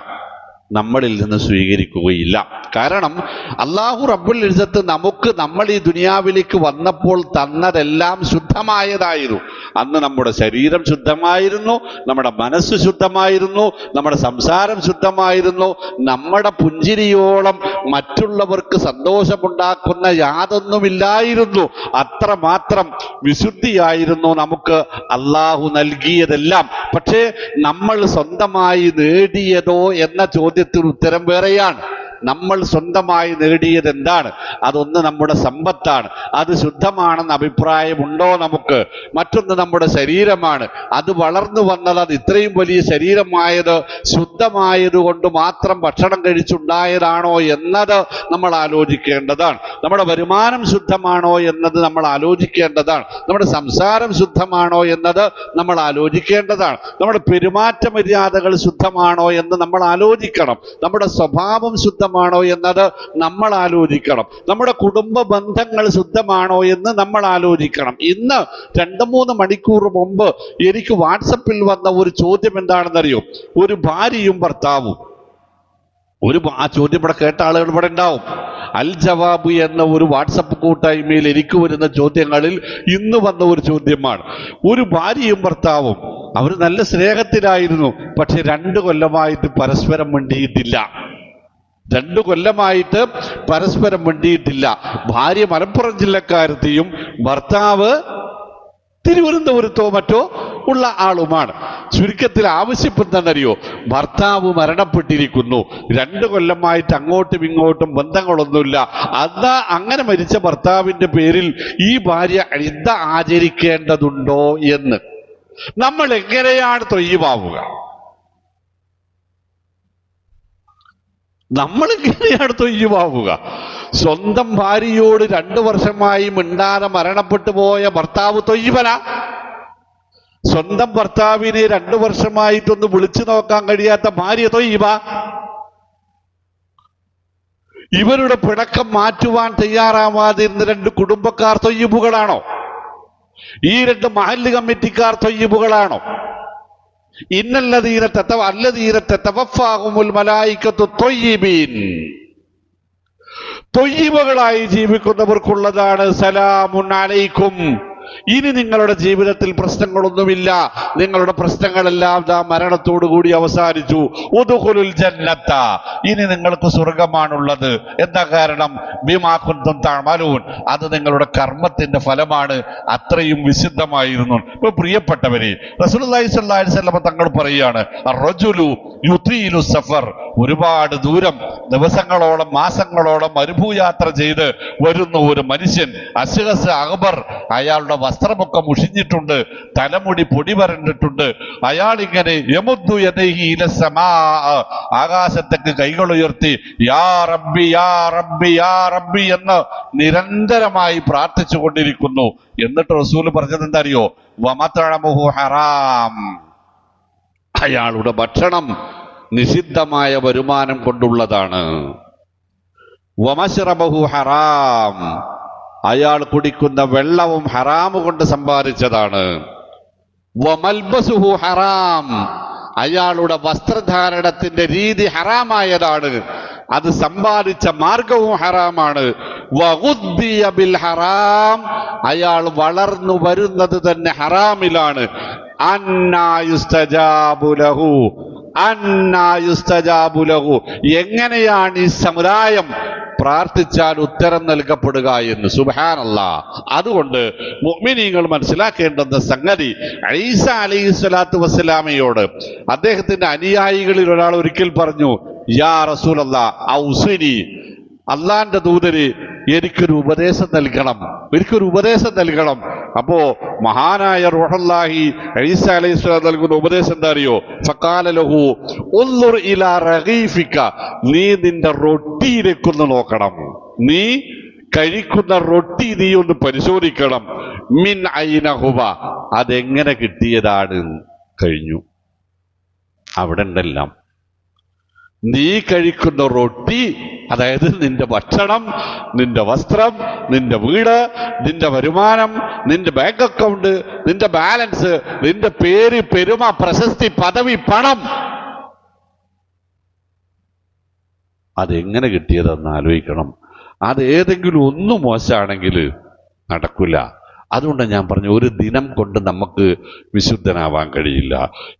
നമ്മളിൽ നിന്ന് സ്വീകരിക്കുകയില്ല. കാരണം അല്ലാഹു റബ്ബുൽ ഇസ്സത്ത് നമുക്ക് നമ്മൾ ഈ ദുനിയാവിലേക്ക് വന്നപ്പോൾ തന്നതെല്ലാം ശുദ്ധമായതായിരുന്നു. അന്ന് നമ്മുടെ ശരീരം ശുദ്ധമായിരുന്നു, നമ്മുടെ മനസ്സ് ശുദ്ധമായിരുന്നു, നമ്മുടെ സംസാരം ശുദ്ധമായിരുന്നു. നമ്മുടെ പുഞ്ചിരിയോളം മറ്റുള്ളവർക്ക് സന്തോഷമുണ്ടാക്കുന്ന യാതൊന്നുമില്ലായിരുന്നു. അത്രമാത്രം വിശുദ്ധിയായിരുന്നു നമുക്ക് അല്ലാഹു നൽകിയതെല്ലാം. പക്ഷേ നമ്മൾ സ്വന്തമായി നേടിയതോ എന്ന ചോദ്യത്തിന് ഉത്തരം വേറെയാണ്. നമ്മൾ സ്വന്തമായി നേടിയത് എന്താണ്? അതൊന്ന് നമ്മുടെ സമ്പത്താണ്, അത് ശുദ്ധമാണെന്ന് അഭിപ്രായമുണ്ടോ നമുക്ക്? മറ്റൊന്ന് നമ്മുടെ ശരീരമാണ്, അത് വളർന്നു വന്നത്, അത് ഇത്രയും വലിയ ശരീരമായത് ശുദ്ധമായത് കൊണ്ട് മാത്രം ഭക്ഷണം കഴിച്ചുണ്ടായതാണോ എന്നത് നമ്മൾ ആലോചിക്കേണ്ടതാണ്. നമ്മുടെ വരുമാനം ശുദ്ധമാണോ എന്നത് നമ്മൾ ആലോചിക്കേണ്ടതാണ്. നമ്മുടെ സംസാരം ശുദ്ധമാണോ എന്നത് നമ്മൾ ആലോചിക്കേണ്ടതാണ്. നമ്മുടെ പെരുമാറ്റ മര്യാദകൾ ശുദ്ധമാണോ എന്ന് നമ്മൾ ആലോചിക്കണം. നമ്മുടെ സ്വഭാവം ശുദ്ധമാണോ എന്നത് നമ്മൾ ആലോചിക്കണം. നമ്മുടെ കുടുംബ ബന്ധങ്ങൾ ശുദ്ധമാണോ എന്ന് നമ്മൾ ആലോചിക്കണം. ഇന്ന് 2-3 മണിക്കൂർ മുമ്പ് എനിക്ക് വാട്സപ്പിൽ വന്ന ഒരു ചോദ്യം എന്താണെന്നറിയോ? ഒരു ഭാര്യയും ഭർത്താവും. ആ ചോദ്യം ഇവിടെ കേട്ട ആളുകൾ ഇവിടെ ഉണ്ടാവും. അൽ ജവാബ് എന്ന ഒരു വാട്സപ്പ് കൂട്ടായ്മയിൽ എനിക്ക് വരുന്ന ചോദ്യങ്ങളിൽ ഇന്ന് വന്ന ഒരു ചോദ്യമാണ്. ഒരു ഭാര്യയും ഭർത്താവും, അവർ നല്ല സ്നേഹത്തിലായിരുന്നു, പക്ഷെ 2 കൊല്ലമായിട്ട് പരസ്പരം മിണ്ടിയിട്ടില്ല. 2 കൊല്ലമായിട്ട് പരസ്പരം മിണ്ടിയിട്ടില്ല. ഭാര്യ മലപ്പുറം ജില്ലക്കാരത്തെയും ഭർത്താവ് തിരുവനന്തപുരത്തോ മറ്റോ ഉള്ള ആളുമാണ്. ചുരുക്കത്തിൽ ആവശ്യപ്പെടുന്നറിയോ? ഭർത്താവ് മരണപ്പെട്ടിരിക്കുന്നു, 2 കൊല്ലമായിട്ട് അങ്ങോട്ടും ഇങ്ങോട്ടും ബന്ധങ്ങളൊന്നുമില്ല. അങ്ങനെ മരിച്ച ഭർത്താവിന്റെ പേരിൽ ഈ ഭാര്യ ഇദ്ദ ആചരിക്കേണ്ടതുണ്ടോ എന്ന്. നമ്മൾ എങ്ങനെയാണ് തൊയ്യിബാവുക? നമ്മളെങ്ങനെയാണ് തൊയ്യിബാവുക? സ്വന്തം ഭാര്യയോട് 2 വർഷമായി മിണ്ടാതെ മരണപ്പെട്ടു പോയ ഭർത്താവ് തൊയ്യിബല? സ്വന്തം ഭർത്താവിനെ 2 വർഷമായിട്ടൊന്ന് വിളിച്ചു നോക്കാൻ കഴിയാത്ത ഭാര്യ തൊയ്യിബ? ഇവരുടെ പിണക്കം മാറ്റുവാൻ തയ്യാറാവാതിരുന്ന 2 കുടുംബക്കാർ തൊയ്യിബുകളാണോ? ഈ 2 മഹല്ല് കമ്മിറ്റിക്കാർ തൊയ്യിബുകളാണോ? ഇന്നല്ലദീന തതവഫാഹുമുൽ മലായികത്തു ത്വയ്യിബീൻ. ത്വയ്യിബുകളായി ജീവിക്കുന്നവർക്കുള്ളതാണ് സലാമുൻ അലൈക്കും. ഇനി നിങ്ങളുടെ ജീവിതത്തിൽ പ്രശ്നങ്ങളൊന്നുമില്ല, നിങ്ങളുടെ പ്രശ്നങ്ങളെല്ലാം മരണത്തോടുകൂടി അവസാനിച്ചു. ഉദ്ഖുലുൽ ജന്നത്ത, ഇനി നിങ്ങൾക്ക് സ്വർഗമാണുള്ളത്. എന്താ കാരണം? ബിമാ കുന്തും തഅമലൂൻ, അത് നിങ്ങളുടെ കർമ്മത്തിന്റെ ഫലമാണ്. അത്രയും വിശുദ്ധമായിരുന്നു. ഇപ്പൊ പ്രിയപ്പെട്ടവരെ, റസൂലുള്ളാഹി സ്വല്ലല്ലാഹി അലൈഹി വസല്ലം തങ്ങൾ പറയാണ്, അർറജുലു യുതീലു സഫർ, ഒരുപാട് ദൂരം ദിവസങ്ങളോളം മാസങ്ങളോളം മരുഭൂയാത്ര ചെയ്ത് വരുന്ന ഒരു മനുഷ്യൻ, അശ്ഹസ് അക്ബർ, അയാളുടെ വസ്ത്രമൊക്കെ മുഷിഞ്ഞിട്ടുണ്ട്, തലമുടി പൊടി വരണ്ടിട്ടുണ്ട്. അയാൾ ഇങ്ങനെ യമുദ്ദു യദൈഹി ഇല സമാ, ആകാശത്തേക്ക് കൈകൾ ഉയർത്തി യാ റബ്ബി യാ റബ്ബി യാ റബ്ബി എന്ന് നിരന്തരമായി പ്രാർത്ഥിച്ചു കൊണ്ടിരിക്കുന്നു. എന്നിട്ട് റസൂൽ പറഞ്ഞത് എന്താ അറിയോ? വമതഅമുഹു ഹറാം, അയാളുടെ ഭക്ഷണം നിഷിദ്ധമായ വരുമാനം കൊണ്ടുള്ളതാണ്. വമശ്റബഹു ഹറാം, അയാൾ കുടിക്കുന്ന വെള്ളവും ഹറാമ് കൊണ്ട് സമ്പാദിച്ചതാണ്. വമൽബസുഹു ഹറാം, അയാളുടെ വസ്ത്രധാരണത്തിന്റെ രീതി ഹറാമായതാണ്, അത് സമ്പാദിച്ച മാർഗവും ഹറാമാണ്. വഗുദ്ദിയ ബിൽ ഹറാം, അയാൾ വളർന്നു വരുന്നത് തന്നെ ഹറാമിലാണ്. അന്നാ യുസ്തജാബു ലഹു, അന്നാ യുസ്തജാബു ലഹു, എങ്ങനെയാണ് ഈ സമുദായം പ്രാർത്ഥിച്ചാൽ ഉത്തരം നൽകപ്പെടുക എന്ന്. സുബ്ഹാനല്ലാഹ്. അതുകൊണ്ട് മുഅ്മിനീങ്ങൾ മനസ്സിലാക്കേണ്ടുന്ന സംഗതി, ഈസാ അലൈഹിസ്സലാത്തു വസ്സലാമയോട് അദ്ദേഹത്തിന്റെ അനുയായികളിൽ ഒരാൾ ഒരിക്കൽ പറഞ്ഞു, യാ റസൂലല്ലാഹ് ഔസിനി, അള്ളാന്റെ ദൂതര് എനിക്കൊരു ഉപദേശം നൽകണം, എനിക്കൊരു ഉപദേശം നൽകണം. അപ്പോ മഹാനായ റൂഹുല്ലാഹി ഈസാ അലൈഹിസ്സലാം നൽകുന്ന ഉപദേശം എന്താ അറിയോ? ഫഖാല ലഹു ഉൻദുർ ഇലാ റഗീഫിക, നീ നിന്റെ റൊട്ടിയിലേക്കൊന്ന് നോക്കണം, നീ കഴിക്കുന്ന റൊട്ടി നീ ഒന്ന് പരിശോധിക്കണം. മിൻ ഐന ഹുവ, അതെങ്ങനെ കിട്ടിയതാണ്. കഴിഞ്ഞു. അവിടെ ഉണ്ടെല്ലാം. നീ കഴിക്കുന്ന റൊട്ടി, അതായത് നിന്റെ ഭക്ഷണം, നിന്റെ വസ്ത്രം, നിന്റെ വീട്, നിന്റെ വരുമാനം, നിന്റെ ബാങ്ക് അക്കൗണ്ട്, നിന്റെ ബാലൻസ്, നിന്റെ പേര്, പെരുമ, പ്രശസ്തി, പദവി, പണം, അതെങ്ങനെ കിട്ടിയതെന്ന് ആലോചിക്കണം. അത് ഏതെങ്കിലും ഒന്ന് മോശമാണെങ്കിൽ നടക്കില്ല. അതുകൊണ്ട് ഞാൻ പറഞ്ഞു, ഒരു ദിനം കൊണ്ട് നമുക്ക് വിശുദ്ധനാവാൻ കഴിയില്ല.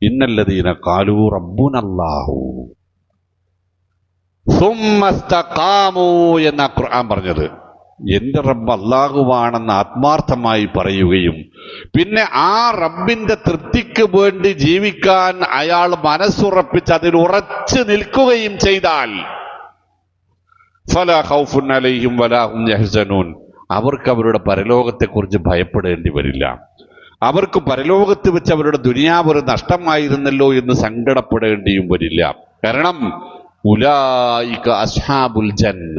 ഇന്നല്ലദീന ഖാലൂ റബ്ബുനല്ലാഹു സുമ്മസ്തഖാമൂ എന്ന ഖുർആൻ പറഞ്ഞത്. എന്റെ റബ്ബ് അല്ലാഹുവാണെന്ന് ആത്മാർത്ഥമായി പറയുകയും പിന്നെ ആ റബ്ബിന്റെ തൃപ്തിക്ക് വേണ്ടി ജീവിക്കാൻ അയാൾ മനസ്സുറപ്പിച്ച് അതിൽ ഉറച്ചു നിൽക്കുകയും ചെയ്താൽ ഫലാ ഖൗഫുൻ അലൈഹിം വലാ ഹും യഹ്സനൂൻ, അവർക്ക് അവരുടെ പരലോകത്തെക്കുറിച്ച് ഭയപ്പെടേണ്ടി വരില്ല. അവർക്ക് പരലോകത്ത് വെച്ച് അവരുടെ ദുനിയാവ് ഒരു നഷ്ടമായിരുന്നല്ലോ എന്ന് സങ്കടപ്പെടേണ്ടിയും വരില്ല. കാരണം ഉലൈക അസ്ഹാബുൽ ജന്ന,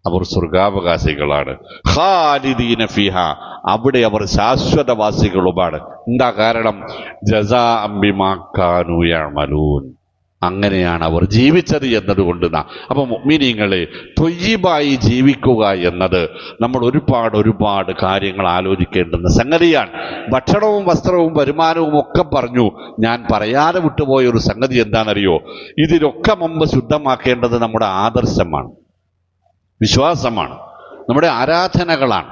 അവർ സ്വർഗാവകാശികളാണ്. ഖാലിദീന ഫിഹ, അവിടെ അവർ ശാശ്വതവാസികളുമാണ്. എന്താ കാരണം? ജസാഅം ബിമാ കാനൂ യഅമലൂൻ, അങ്ങനെയാണ് അവർ ജീവിച്ചത് എന്നതുകൊണ്ട്. അപ്പൊ മുഅ്മിനീങ്ങളെ, ത്വയ്യിബായി ജീവിക്കുക എന്നത് നമ്മൾ ഒരുപാട് കാര്യങ്ങൾ ആലോചിക്കേണ്ടുന്ന സംഗതിയാണ്. ഭക്ഷണവും വസ്ത്രവും വരുമാനവും ഒക്കെ പറഞ്ഞു. ഞാൻ പറയാതെ വിട്ടുപോയ ഒരു സംഗതി എന്താണെന്നറിയോ? ഇതിലൊക്കെ മുമ്പ് ശുദ്ധമാക്കേണ്ടത് നമ്മുടെ ആദർശമാണ്, വിശ്വാസമാണ്, നമ്മുടെ ആരാധനകളാണ്.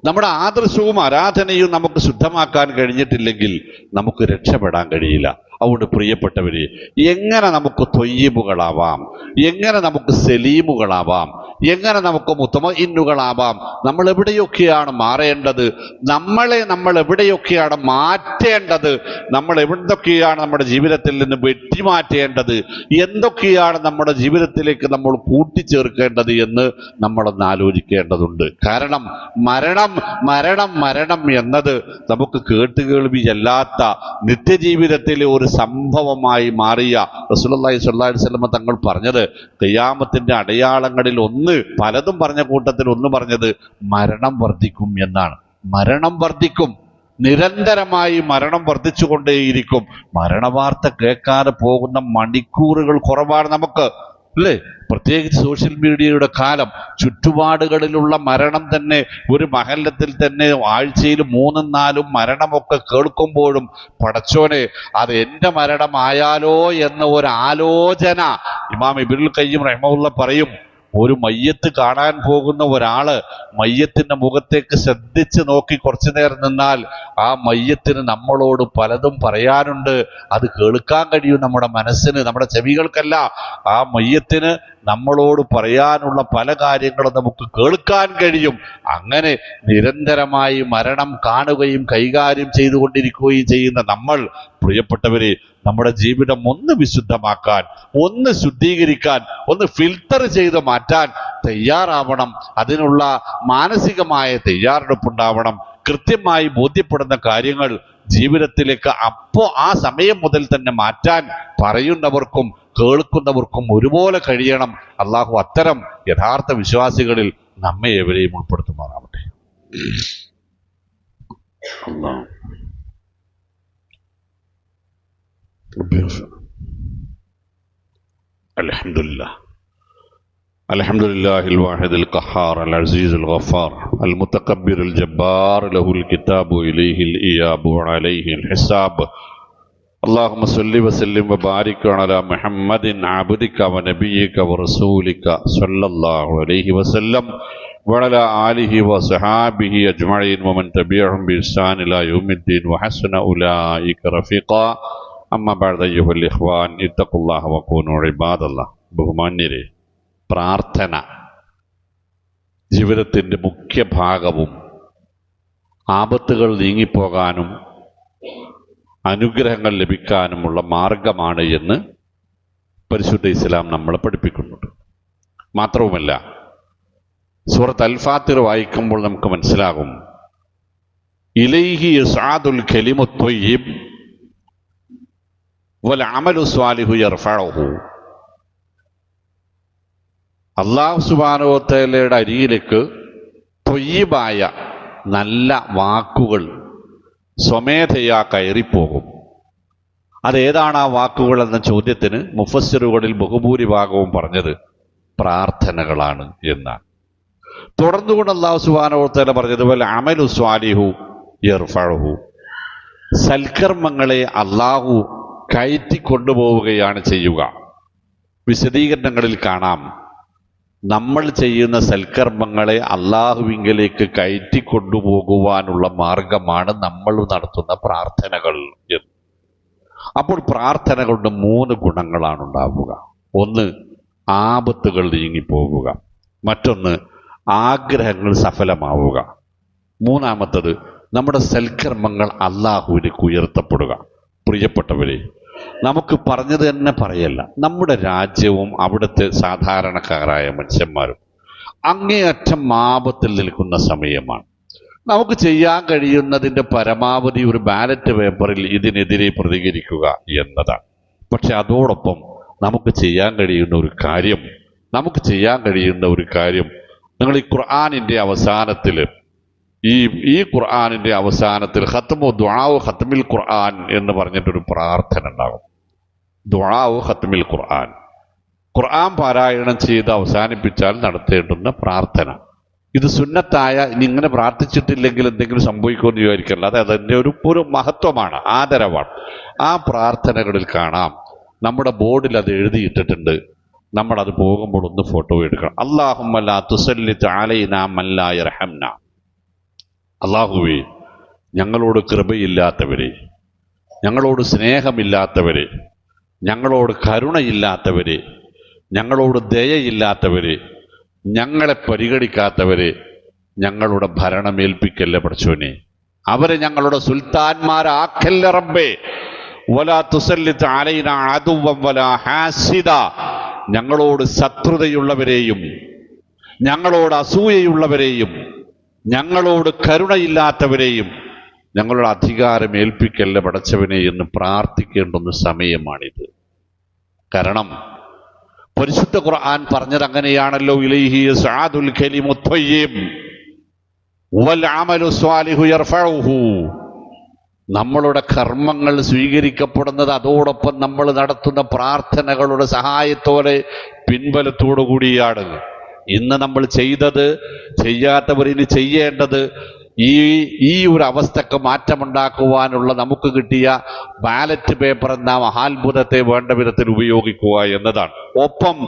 നമ്മുടെ ആദർശവും ആരാധനയും നമുക്ക് ശുദ്ധമാക്കാൻ കഴിഞ്ഞിട്ടില്ലെങ്കിൽ നമുക്ക് രക്ഷപ്പെടാൻ കഴിയില്ല. അതുകൊണ്ട് പ്രിയപ്പെട്ടവരെ, എങ്ങനെ നമുക്ക് ത്വയ്യിബുകളാവാം, എങ്ങനെ നമുക്ക് സലീമുകളാവാം, എങ്ങനെ നമുക്ക് മുത്തമഇന്നുകളാവാം? നമ്മൾ എവിടെയൊക്കെയാണ് മാറേണ്ടത്? നമ്മൾ എവിടെയൊക്കെയാണ് മാറ്റേണ്ടത്? നമ്മൾ എന്തൊക്കെയാണ് നമ്മുടെ ജീവിതത്തിൽ നിന്ന് വെട്ടിമാറ്റേണ്ടത്? എന്തൊക്കെയാണ് നമ്മുടെ ജീവിതത്തിലേക്ക് നമ്മൾ കൂട്ടിച്ചേർക്കേണ്ടത് എന്ന് നമ്മളൊന്ന് ആലോചിക്കേണ്ടതുണ്ട്. കാരണം മരണം എന്നത് നമുക്ക് കേട്ടുകേൾവിയല്ലാത്ത നിത്യജീവിതത്തിലെ ഒരു സംഭവമായി മാറിയ റസൂലുള്ളാഹി സ്വല്ലല്ലാഹു അലൈഹി വസല്ലം തങ്ങൾ പറഞ്ഞത്, ഖിയാമത്തിന്റെ അടയാളങ്ങളിൽ ഒന്ന്, പലതും പറഞ്ഞ കൂട്ടത്തിൽ ഒന്ന് പറഞ്ഞത് മരണം വർദ്ധിക്കും എന്നാണ്. മരണം വർദ്ധിക്കും, നിരന്തരമായി മരണം വർദ്ധിച്ചുകൊണ്ടേയിരിക്കും. മരണവാർത്ത കേൾക്കാതെ പോകുന്ന മണിക്കൂറുകൾ കുറവാണ് നമുക്ക്, അല്ലേ? പ്രത്യേകിച്ച് സോഷ്യൽ മീഡിയയുടെ കാലം. ചുറ്റുപാടുകളിലുള്ള മരണം തന്നെ, ഒരു മഹല്ലത്തിൽ തന്നെ ആഴ്ചയിൽ 3-4 മരണമൊക്കെ കേൾക്കുമ്പോഴും പടച്ചോനെ, അത് എൻ്റെ മരണമായാലോ എന്ന ഒരു ആലോചന. ഇമാം ഇബ്നുൽ ഖയ്യിം റഹിമഹുല്ലാഹ് പറയും, ഒരു മയ്യത്ത് കാണാൻ പോകുന്ന ഒരാള് മയ്യത്തിന്റെ മുഖത്തേക്ക് ശ്രദ്ധിച്ച് നോക്കി കുറച്ചു നേരം നിന്നാൽ ആ മയ്യത്തിന് നമ്മളോട് പലതും പറയാനുണ്ട്. അത് കേൾക്കാൻ കഴിയും നമ്മുടെ മനസ്സിന്, നമ്മുടെ ചെവികൾക്കല്ല. ആ മയ്യത്തിന് നമ്മളോട് പറയാനുള്ള പല കാര്യങ്ങളും നമുക്ക് കേൾക്കാൻ കഴിയും. അങ്ങനെ നിരന്തരമായി മരണം കാണുകയും കൈകാര്യം ചെയ്തുകൊണ്ടിരിക്കുകയും ചെയ്യുന്ന നമ്മൾ, പ്രിയപ്പെട്ടവരെ, നമ്മുടെ ജീവിതം ഒന്ന് വിശുദ്ധമാക്കാൻ, ഒന്ന് ശുദ്ധീകരിക്കാൻ, ഒന്ന് ഫിൽട്ടർ ചെയ്ത് മാറ്റാൻ തയ്യാറാവണം. അതിനുള്ള മാനസികമായ തയ്യാറെടുപ്പുണ്ടാവണം. കൃത്യമായി ബോധ്യപ്പെടുന്ന കാര്യങ്ങൾ ജീവിതത്തിലേക്ക് ആ സമയം മുതൽ തന്നെ മാറ്റാൻ പറയുന്നവർക്കും കേൾക്കുന്നവർക്കും ഒരുപോലെ കഴിയണം. അള്ളാഹു അത്തരം യഥാർത്ഥ വിശ്വാസികളിൽ നമ്മെ എവരെയും ഉൾപ്പെടുത്തുമാറാവട്ടെ. അൽഹംദുലില്ലാഹ് അൽഹംദുലില്ലാഹിൽ വാഹിദിൽ ഖഹാർ അൽ അസീസുൽ ഗഫാർ അൽ മുതകബ്ബിറുൽ ജബ്ബാർ ലഹുൽ കിതാബു ഇലൈഹിൽ ഇയാബു അലൈഹിൽ ഹിസാബ്. اللهم صل وسلم وبارك على محمد عبدك ونبيك ورسولك صلى الله عليه وسلم وعلى آله وصحابه أجمعين ومن تبعهم بإحسان إلى يوم الدين وحسن أولئك رفيقا. أما بعد أيها الإخوان اتقوا الله وكونوا عباد الله. ബഹുമാന്യരെ, പ്രാർത്ഥന ജീവിതത്തിൻ്റെ മുഖ്യ ഭാഗവും ആപത്തുകൾ നീങ്ങിപ്പോകാനും അനുഗ്രഹങ്ങൾ ലഭിക്കാനുമുള്ള മാർഗമാണ് എന്ന് പരിശുദ്ധ ഇസ്ലാം നമ്മളെ പഠിപ്പിക്കുന്നുണ്ട്. മാത്രവുമല്ല, സൂറത്ത് അൽ ഫാത്തിർ വായിക്കുമ്പോൾ നമുക്ക് മനസ്സിലാകും, ഇലൈഹി യസ്അദുൽ കലിമു ത്വയ്യിബ് വൽ അമലു സ്വാലിഹു യർഫഉഹു. അല്ലാഹു സുബ്ഹാനഹു വ തആലയുടെ അരികിലേക്ക് ത്വയ്യിബായ നല്ല വാക്കുകൾ സ്വമേധയാ കയറിപ്പോകും. അതേതാണ് ആ വാക്കുകൾ എന്ന ചോദ്യത്തിന് മുഫസ്സിറുകളിൽ ബഹുഭൂരിഭാഗവും പറഞ്ഞത് പ്രാർത്ഥനകളാണ് എന്നാണ്. തുടർന്നുകൊണ്ട് അല്ലാഹു സുബ്ഹാനഹു വ തആല പറഞ്ഞത്, വൽ അമലു സ്വാലിഹു യർഫഉഹു. സൽക്കർമ്മങ്ങളെ അല്ലാഹു കയറ്റിക്കൊണ്ടുപോവുകയാണ് ചെയ്യുക. വിശദീകരണങ്ങളിൽ കാണാം, നമ്മൾ ചെയ്യുന്ന സൽക്കർമ്മങ്ങളെ അള്ളാഹുവിങ്കലേക്ക് കയറ്റിക്കൊണ്ടുപോകുവാനുള്ള മാർഗമാണ് നമ്മൾ നടത്തുന്ന പ്രാർത്ഥനകൾ എന്ന്. അപ്പോൾ പ്രാർത്ഥനകളുടെ 3 ഗുണങ്ങളാണ് ഉണ്ടാവുക. ഒന്ന്, ആപത്തുകൾ നീങ്ങിപ്പോകുക. മറ്റൊന്ന്, ആഗ്രഹങ്ങൾ സഫലമാവുക. മൂന്നാമത്തത്, നമ്മുടെ സൽക്കർമ്മങ്ങൾ അള്ളാഹുവിലേക്ക് ഉയർത്തപ്പെടുക. പ്രിയപ്പെട്ടവരെ, നമുക്ക് പറഞ്ഞത് തന്നെ പറയല്ല, നമ്മുടെ രാജ്യവും അവിടുത്തെ സാധാരണക്കാരായ മനുഷ്യന്മാരും അങ്ങേയറ്റം ആപത്തിൽ നിൽക്കുന്ന സമയമാണ്. നമുക്ക് ചെയ്യാൻ കഴിയുന്നതിൻ്റെ പരമാവധി ഒരു ബാലറ്റ് പേപ്പറിൽ ഇതിനെതിരെ പ്രതികരിക്കുക എന്നതാണ്. പക്ഷെ അതോടൊപ്പം നമുക്ക് ചെയ്യാൻ കഴിയുന്ന ഒരു കാര്യം, നമുക്ക് ചെയ്യാൻ കഴിയുന്ന ഒരു കാര്യം, നിങ്ങൾ ഈ ഖുർആനിന്റെ അവസാനത്തിൽ ഈ ഖുർആനിന്റെ അവസാനത്തിൽ ഖത്മു ദുആഉ ഖത്മിൽ ഖുർആൻ എന്ന് പറഞ്ഞിട്ടൊരു പ്രാർത്ഥന ഉണ്ടാകും. ദുആഉ ഖത്മിൽ ഖുർആൻ, ഖുർആൻ പാരായണം ചെയ്ത് അവസാനിപ്പിച്ചാൽ നടത്തേണ്ടുന്ന പ്രാർത്ഥന. ഇത് സുന്നത്തായ, ഇനി ഇങ്ങനെ പ്രാർത്ഥിച്ചിട്ടില്ലെങ്കിൽ എന്തെങ്കിലും സംഭവിക്കുമെന്ന് വിചാരിക്കല്ല. അത് അതിൻ്റെ ഒരു മഹത്വമാണ്, ആദരവാണ്. ആ പ്രാർത്ഥനകളിൽ കാണാം, നമ്മുടെ ബോർഡിൽ അത് എഴുതിയിട്ടിട്ടുണ്ട്. നമ്മളത് പോകുമ്പോൾ ഒന്ന് ഫോട്ടോ എടുക്കണം. അല്ലാഹുമ്മ ലാ തുസല്ലിത് അലൈനാ മൻ ലാ യർഹംനാ. അല്ലാഹുവേ, ഞങ്ങളോട് കൃപയില്ലാത്തവരെ, ഞങ്ങളോട് സ്നേഹമില്ലാത്തവരെ, ഞങ്ങളോട് കരുണയില്ലാത്തവരെ, ഞങ്ങളോട് ദയയില്ലാത്തവരെ, ഞങ്ങളെ പരിഗണിക്കാത്തവരെ ഞങ്ങളുടെ ഭരണമേൽപ്പിക്കല്ല പടച്ചോനെ. അവരെ ഞങ്ങളുടെ സുൽത്താന്മാരാക്കല്ല റബ്ബേ. വലാ തുസല്ലിത് അലൈനാ അദുവ്വൻ വലാ ഹാസിദ. ഞങ്ങളോട് ശത്രുതയുള്ളവരെയും ഞങ്ങളോട് അസൂയയുള്ളവരെയും ഞങ്ങളോട് കരുണയില്ലാത്തവരെയും ഞങ്ങളുടെ അധികാരം ഏൽപ്പിക്കല്ല പടച്ചവനെ എന്ന് പ്രാർത്ഥിക്കേണ്ടുന്ന സമയമാണിത്. കാരണം പരിശുദ്ധ ഖുർആൻ പറഞ്ഞത് അങ്ങനെയാണല്ലോ, ഇലൈഹി യസ്അദുൽ കലിമു ത്വയ്യിബ് വൽ അമലു സ്വാലിഹു യർഫഉഹു. നമ്മളുടെ കർമ്മങ്ങൾ സ്വീകരിക്കപ്പെടുന്നത് അതോടൊപ്പം നമ്മൾ നടത്തുന്ന പ്രാർത്ഥനകളുടെ സഹായത്തോടെ പിൻബലത്തോടു കൂടിയാണ്. ഇന്ന് നമ്മൾ ചെയ്തത്, ചെയ്യാത്തവർ ഇനി ചെയ്യേണ്ടത്, ഈ ഒരു അവസ്ഥക്ക് മാറ്റമുണ്ടാക്കുവാനുള്ള നമുക്ക് കിട്ടിയ ബാലറ്റ് പേപ്പർ എന്ന മഹാത്ഭുതത്തെ വേണ്ട വിധത്തിൽ ഉപയോഗിക്കുക എന്നതാണ്. ഒപ്പം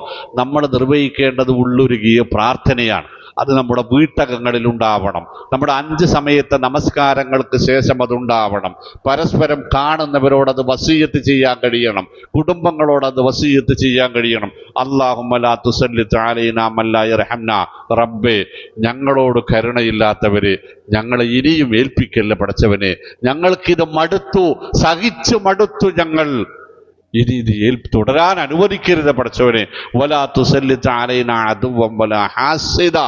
നമ്മൾ നിർവഹിക്കേണ്ടത് ഉള്ളൊരുകിയ പ്രാർത്ഥനയാണ്. അത് നമ്മുടെ വീട്ടകങ്ങളിൽ ഉണ്ടാവണം. നമ്മുടെ 5 സമയത്തെ നമസ്കാരങ്ങൾക്ക് ശേഷം അതുണ്ടാവണം. പരസ്പരം കാണുന്നവരോടത് വസിയ്യത്ത് ചെയ്യാൻ കഴിയണം. കുടുംബങ്ങളോടത് വസിയ്യത്ത് ചെയ്യാൻ കഴിയണം. അല്ലാഹുമ്മ ലാ തുസല്ലിത് അലൈനാ മൻ ലാ യർഹംനാ. റബ്ബേ, ഞങ്ങളോട് കരുണയില്ലാത്തവരെ ഞങ്ങളെ ഇനിയും ഏൽപ്പിക്കല്ല പടച്ചവനെ. ഞങ്ങൾക്കിത് മടുത്തു, സഹിച്ചു മടുത്തു. ഞങ്ങൾ ഇനി ഇത് തുടരാൻ അനുവദിക്കരുത് പടച്ചവനെ. വലാ തുസല്ലിത് അലൈനാ അദുവ്വൻ വലാ ഹാസിദ.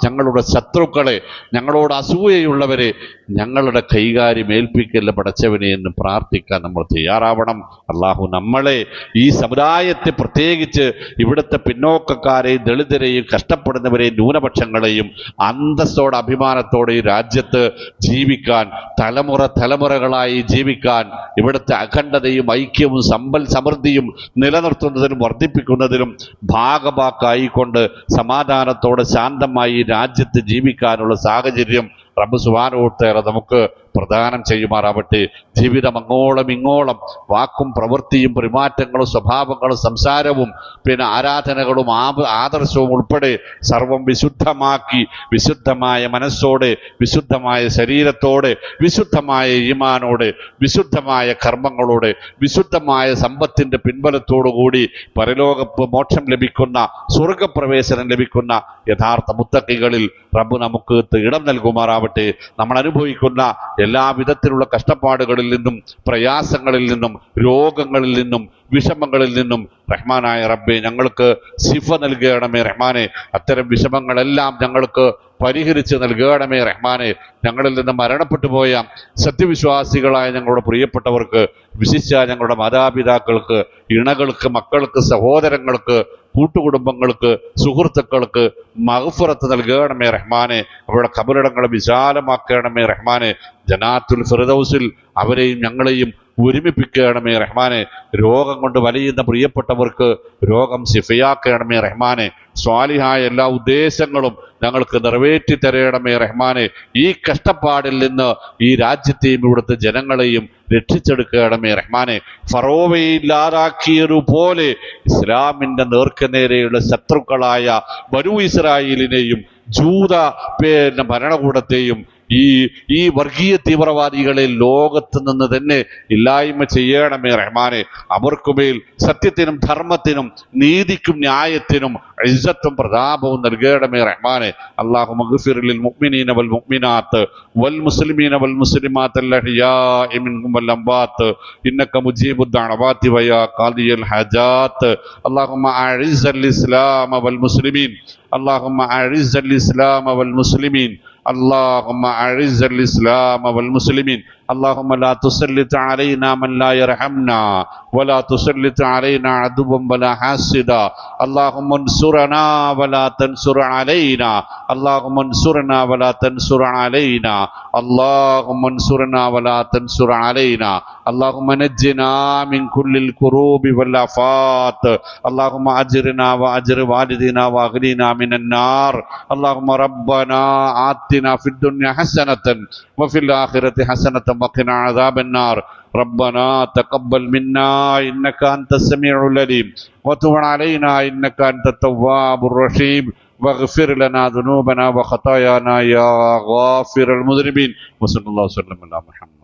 ഞങ്ങളുടെ ശത്രുക്കളെ, ഞങ്ങളോട് അസൂയയുള്ളവരെ ഞങ്ങളുടെ കൈകാര്യം ഏൽപ്പിക്കല്ല പടച്ചവനെ എന്ന് പ്രാർത്ഥിക്കാൻ നമ്മൾ തയ്യാറാവണം. അള്ളാഹു നമ്മളെ, ഈ സമുദായത്തെ, പ്രത്യേകിച്ച് ഇവിടുത്തെ പിന്നോക്കക്കാരെയും ദളിതരെയും കഷ്ടപ്പെടുന്നവരെയും ന്യൂനപക്ഷങ്ങളെയും അന്തസ്സോടെ അഭിമാനത്തോടെ ഈ രാജ്യത്ത് ജീവിക്കാൻ, തലമുറകളായി ജീവിക്കാൻ, ഇവിടുത്തെ അഖണ്ഡതയും ഐക്യവും സമൃദ്ധിയും നിലനിർത്തുന്നതിനും വർദ്ധിപ്പിക്കുന്നതിനും ഭാഗഭാക്കായിക്കൊണ്ട് സമാധാനത്തോടെ ശാന്തമായി രാജ്യത്ത് ജീവിക്കാനുള്ള സാഹചര്യം റബ്ബ് സുബ്ഹാനഹു വ തആല നമുക്ക് പ്രദാനം ചെയ്യുമാറാവട്ടെ. ജീവിതം അങ്ങോളം ഇങ്ങോളം വാക്കും പ്രവൃത്തിയും പെരുമാറ്റങ്ങളും സ്വഭാവങ്ങളും സംസാരവും പിന്നെ ആരാധനകളും ആദർശവും ഉൾപ്പെടെ സർവം വിശുദ്ധമാക്കി, വിശുദ്ധമായ മനസ്സോടെ, വിശുദ്ധമായ ശരീരത്തോടെ, വിശുദ്ധമായ ഈമാനോടെ, വിശുദ്ധമായ കർമ്മങ്ങളോടെ, വിശുദ്ധമായ സമ്പത്തിന്റെ പിൻബലത്തോടുകൂടി പരലോക മോക്ഷം ലഭിക്കുന്ന, സ്വർഗപ്രവേശനം ലഭിക്കുന്ന യഥാർത്ഥ മുത്തഖികളിൽ റബ്ബ് നമുക്ക് ഇടം നൽകുമാറാവട്ടെ. നമ്മൾ അനുഭവിക്കുന്ന എല്ലാവിധത്തിലുള്ള കഷ്ടപ്പാടുകളിൽ നിന്നും, പ്രയാസങ്ങളിൽ നിന്നും, രോഗങ്ങളിൽ നിന്നും, വിഷമങ്ങളിൽ നിന്നും റഹ്മാനായ റബ്ബേ ഞങ്ങൾക്ക് ശിഫ നൽകണമേ റഹ്മാനെ. അത്തരം വിഷമങ്ങളെല്ലാം ഞങ്ങൾക്ക് പരിഹരിച്ച് നൽകണമേ റഹ്മാനെ. ഞങ്ങളിൽ നിന്ന് മരണപ്പെട്ടു പോയ സത്യവിശ്വാസികളായ ഞങ്ങളുടെ പ്രിയപ്പെട്ടവർക്ക്, വിശിഷ്യ ഞങ്ങളുടെ മാതാപിതാക്കൾക്ക്, ഇണകൾക്ക്, മക്കൾക്ക്, സഹോദരങ്ങൾക്ക്, കൂട്ടുകുടുംബങ്ങൾക്ക്, സുഹൃത്തുക്കൾക്ക് മഗ്ഫിറത്ത് നൽകണമേ റഹ്മാനെ. അവരുടെ ഖബറിടങ്ങളെ വിശാലമാക്കണമേ റഹ്മാനെ. ജനാത്തുൽ ഫിർദൗസിൽ അവരെയും ഞങ്ങളെയും ഒരുമിപ്പിക്കണമേ റഹ്മാനെ. രോഗം കൊണ്ട് വലയുന്ന പ്രിയപ്പെട്ടവർക്ക് രോഗം ശിഫയാക്കണമേ റഹ്മാനെ. സ്വാലിഹായ എല്ലാ ഉദ്ദേശങ്ങളും ഞങ്ങൾക്ക് നിറവേറ്റി തരണമേ റഹ്മാനെ. ഈ കഷ്ടപ്പാടിൽ നിന്ന് ഈ രാജ്യത്തെയും ഇവിടുത്തെ ജനങ്ങളെയും രക്ഷിച്ചെടുക്കണമേ റഹ്മാനെ. ഫറോവയെ ഇല്ലാതാക്കിയതുപോലെ ഇസ്ലാമിന്റെ നേർക്കുനേരെയുള്ള ശത്രുക്കളായ ബനൂ ഇസ്രായേലിനെയും ജൂത ഭരണകൂടത്തെയും ഈ വർഗീയ തീവ്രവാദികളെ ലോകത്ത് നിന്ന് തന്നെ ഇല്ലായ്മ ചെയ്യണമേ റഹ്മാനെ. അവർക്കുമേൽ സത്യത്തിനും ധർമ്മത്തിനും നീതിക്കും ന്യായത്തിനും ഇസ്സത്തും പ്രതാപവും നൽകണമേ റഹ്മാനെ. അല്ലാഹുമ്മ ഗ്ഫിർ ലിൽ മുഅ്മിനീന വൽ മുഅ്മിനാത്ത് വൽ മുസ്ലിമീന വൽ മുസ്ലിമാത്ത് അൽ അഹ്യാഇ മിൻഹും വൽ അംവാത്ത് ഇന്നക മുജീബുദ് ദഅവാതി വയാ ഖാദിയൽ ഹജാത്ത്. അല്ലാഹുമ്മ അഇസ്സൽ ഇസ്ലാമ വൽ മുസ്ലിമീൻ. اللهم أعز الإسلام والمسلمين. اللهم أعز الإسلام والمسلمين. اللهم لا تسلط علينا من لا يرحمنا ولا تسلط علينا عدوا ولا حاسدا اللهم انصرنا ولا تنصر علينا اللهم انصرنا ولا تنصر علينا اللهم انصرنا ولا تنصر علينا اللهم نجنا من كل الكروب والآفات اللهم أجرنا وأجر والدينا وأغننا من النار اللهم ربنا آتنا في الدنيا حسنة وفي الآخرة حسنة وقنا عذاب النار ربنا تقبل منا إنك أنت السميع العليم وتب علينا إنك أنت التواب الرحيم واغفر لنا ذنوبنا وخطايانا يا غافر المذنبين وصلى الله وسلم على محمد.